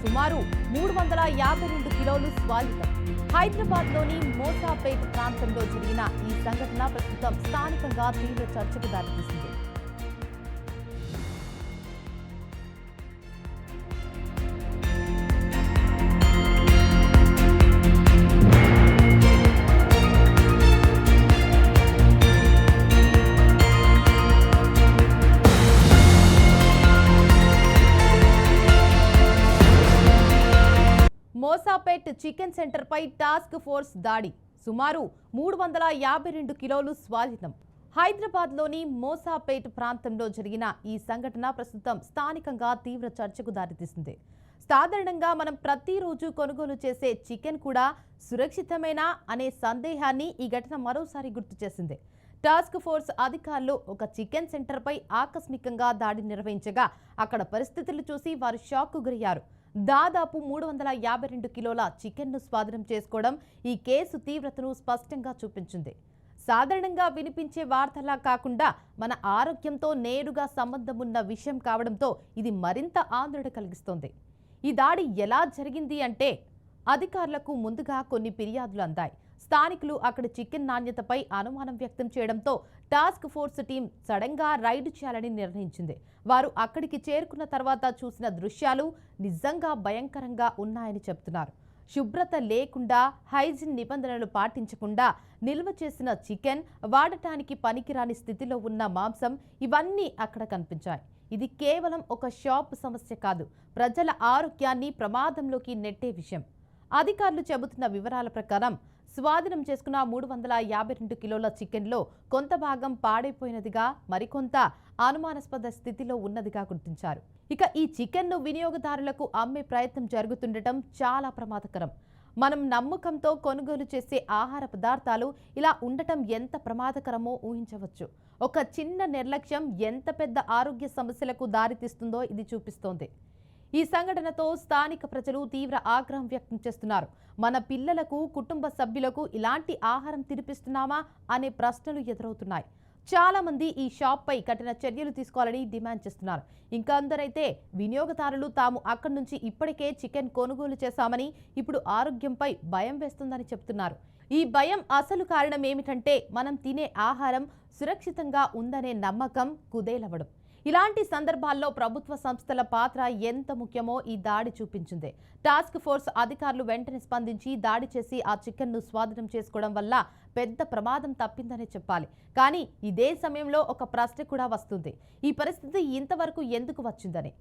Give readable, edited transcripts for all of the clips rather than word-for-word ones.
సుమారు 352 కిలోలు స్వాగతం. హైదరాబాద్లోని మోసాపేట్ ప్రాంతంలో జరిగిన ఈ సంఘటన ప్రస్తుతం స్థానికంగా తీవ్ర చర్చకు దారితీసింది. మోసాపేట్ చికెన్ సెంటర్ పై టాస్క్ ఫోర్స్ దాడి. సుమారు 352 కిలోలు స్వాధీనం. హైదరాబాద్లోని మోసాపేట్ ప్రాంతంలో జరిగిన ఈ సంఘటన ప్రస్తుతం స్థానికంగా తీవ్ర చర్చకు దారితీసింది. సాధారణంగా మనం ప్రతిరోజు కొనుగోలు చేసే చికెన్ కూడా సురక్షితమేనా అనే సందేహాన్ని ఈ ఘటన మరోసారి గుర్తు చేసింది. టాస్క్ ఫోర్స్ అధికారులు ఒక చికెన్ సెంటర్ పై ఆకస్మికంగా దాడి నిర్వహించగా అక్కడ పరిస్థితులు చూసి వారు షాక్కు గురయ్యారు. దాదాపు 352 కిలోల చికెన్ను స్వాధీనం చేసుకోవడం ఈ కేసు తీవ్రతను స్పష్టంగా చూపించింది. సాధారణంగా వినిపించే వార్తలా కాకుండా మన ఆరోగ్యంతో నేరుగా సంబంధం ఉన్న విషయం కావడంతో ఇది మరింత ఆందోళన కలిగిస్తోంది. ఈ దాడి ఎలా జరిగింది అంటే అధికారులకు ముందుగా కొన్ని ఫిర్యాదులు అందాయి. స్థానికులు అక్కడ చికెన్ నాణ్యతపై అనుమానం వ్యక్తం చేయడంతో టాస్క్ ఫోర్స్ టీం సడన్గా రైడ్ చేయాలని నిర్ణయించింది. వారు అక్కడికి చేరుకున్న తర్వాత చూసిన దృశ్యాలు నిజంగా భయంకరంగా ఉన్నాయని చెబుతున్నారు. శుభ్రత లేకుండా, హైజీన్ నిబంధనలు పాటించకుండా నిల్వ చేసిన చికెన్, వాడటానికి పనికిరాని స్థితిలో ఉన్న మాంసం ఇవన్నీ అక్కడ కనిపించాయి. ఇది కేవలం ఒక షాప్ సమస్య కాదు, ప్రజల ఆరోగ్యాన్ని ప్రమాదంలోకి నెట్టే విషయం. అధికారులు చెబుతున్న వివరాల ప్రకారం స్వాధీనం చేసుకున్న 352 కిలోల చికెన్లో కొంత భాగం పాడైపోయినదిగా, మరికొంత అనుమానాస్పద స్థితిలో ఉన్నదిగా గుర్తించారు. ఇక ఈ చికెన్ను వినియోగదారులకు అమ్మే ప్రయత్నం జరుగుతుండటం చాలా ప్రమాదకరం. మనం నమ్మకంతో కొనుగోలు చేసే ఆహార పదార్థాలు ఇలా ఉండటం ఎంత ప్రమాదకరమో ఊహించవచ్చు. ఒక చిన్న నిర్లక్ష్యం ఎంత పెద్ద ఆరోగ్య సమస్యలకు దారితీస్తుందో ఇది చూపిస్తోంది. ఈ సంఘటనతో స్థానిక ప్రజలు తీవ్ర ఆగ్రహం వ్యక్తం చేస్తున్నారు. మన పిల్లలకు, కుటుంబ సభ్యులకు ఇలాంటి ఆహారం తినిపిస్తున్నామా అనే ప్రశ్నలు ఎదురవుతున్నాయి. చాలా మంది ఈ షాప్ పై కఠిన చర్యలు తీసుకోవాలని డిమాండ్ చేస్తున్నారు. ఇంకా అందరైతే వినియోగదారులు తాము అక్కడి నుంచి ఇప్పటికే చికెన్ కొనుగోలు చేశామని, ఇప్పుడు ఆరోగ్యంపై భయం వేస్తుందని చెబుతున్నారు. ఈ భయం అసలు కారణం ఏమిటంటే మనం తినే ఆహారం సురక్షితంగా ఉందనే నమ్మకం కుదేలవడం. ఇలాంటి సందర్భాల్లో ప్రభుత్వ సంస్థల పాత్ర ఎంత ముఖ్యమో ఈ దాడి చూపించింది. టాస్క్ ఫోర్స్ అధికారులు వెంటనే స్పందించి దాడి చేసి ఆ చికెన్ను స్వాధీనం చేసుకోవడం వల్ల పెద్ద ప్రమాదం తప్పిందనే చెప్పాలి. కానీ ఇదే సమయంలో ఒక ప్రశ్న కూడా వస్తుంది, ఈ పరిస్థితి ఇంతవరకు ఎందుకు వచ్చిందని.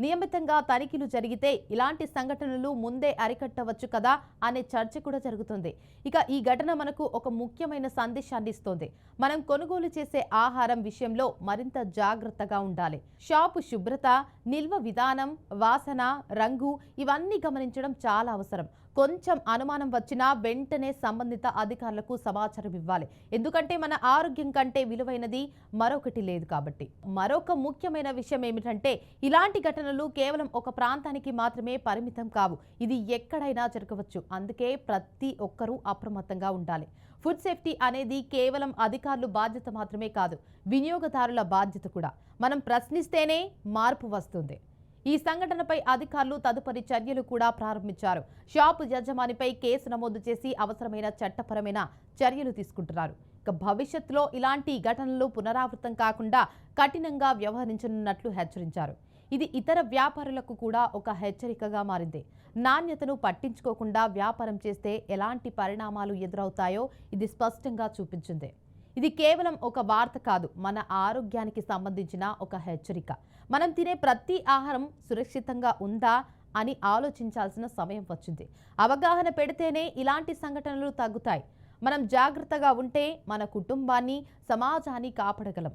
నియమితంగా తనిఖీలు జరిగితే ఇలాంటి సంఘటనలు ముందే అరికట్టవచ్చు కదా అనే చర్చ కూడా జరుగుతుంది. ఇక ఈ ఘటన మనకు ఒక ముఖ్యమైన సందేశాన్ని ఇస్తోంది. మనం కొనుగోలు చేసే ఆహారం విషయంలో మరింత జాగ్రత్తగా ఉండాలి. షాపు శుభ్రత, నిల్వ విధానం, వాసన, రంగు ఇవన్నీ గమనించడం చాలా అవసరం. కొంచెం అనుమానం వచ్చినా వెంటనే సంబంధిత అధికారులకు సమాచారం ఇవ్వాలి. ఎందుకంటే మన ఆరోగ్యం కంటే విలువైనది మరొకటి లేదు కాబట్టి. మరొక ముఖ్యమైన విషయం ఏమిటంటే ఇలాంటి ఘటనలు కేవలం ఒక ప్రాంతానికి మాత్రమే పరిమితం కావు. ఇది ఎక్కడైనా జరగవచ్చు. అందుకే ప్రతి ఒక్కరూ అప్రమత్తంగా ఉండాలి. ఫుడ్ సేఫ్టీ అనేది కేవలం అధికారుల బాధ్యత మాత్రమే కాదు, వినియోగదారుల బాధ్యత కూడా. మనం ప్రశ్నిస్తేనే మార్పు వస్తుంది. ఈ సంఘటనపై అధికారులు తదుపరి చర్యలు కూడా ప్రారంభించారు. షాపు యజమానిపై కేసు నమోదు చేసి అవసరమైన చట్టపరమైన చర్యలు తీసుకుంటున్నారు. ఇక భవిష్యత్తులో ఇలాంటి ఘటనలు పునరావృతం కాకుండా కఠినంగా వ్యవహరించనున్నట్లు హెచ్చరించారు. ఇది ఇతర వ్యాపారులకు కూడా ఒక హెచ్చరికగా మారింది. నాణ్యతను పట్టించుకోకుండా వ్యాపారం చేస్తే ఎలాంటి పరిణామాలు ఎదురవుతాయో ఇది స్పష్టంగా చూపించింది. ఇది కేవలం ఒక వార్త కాదు, మన ఆరోగ్యానికి సంబంధించిన ఒక హెచ్చరిక. మనం తినే ప్రతి ఆహారం సురక్షితంగా ఉందా అని ఆలోచించాల్సిన సమయం వచ్చింది. అవగాహన పెడితేనే ఇలాంటి సంఘటనలు తగ్గుతాయి. మనం జాగ్రత్తగా ఉంటే మన కుటుంబాన్ని, సమాజాన్ని కాపాడగలం.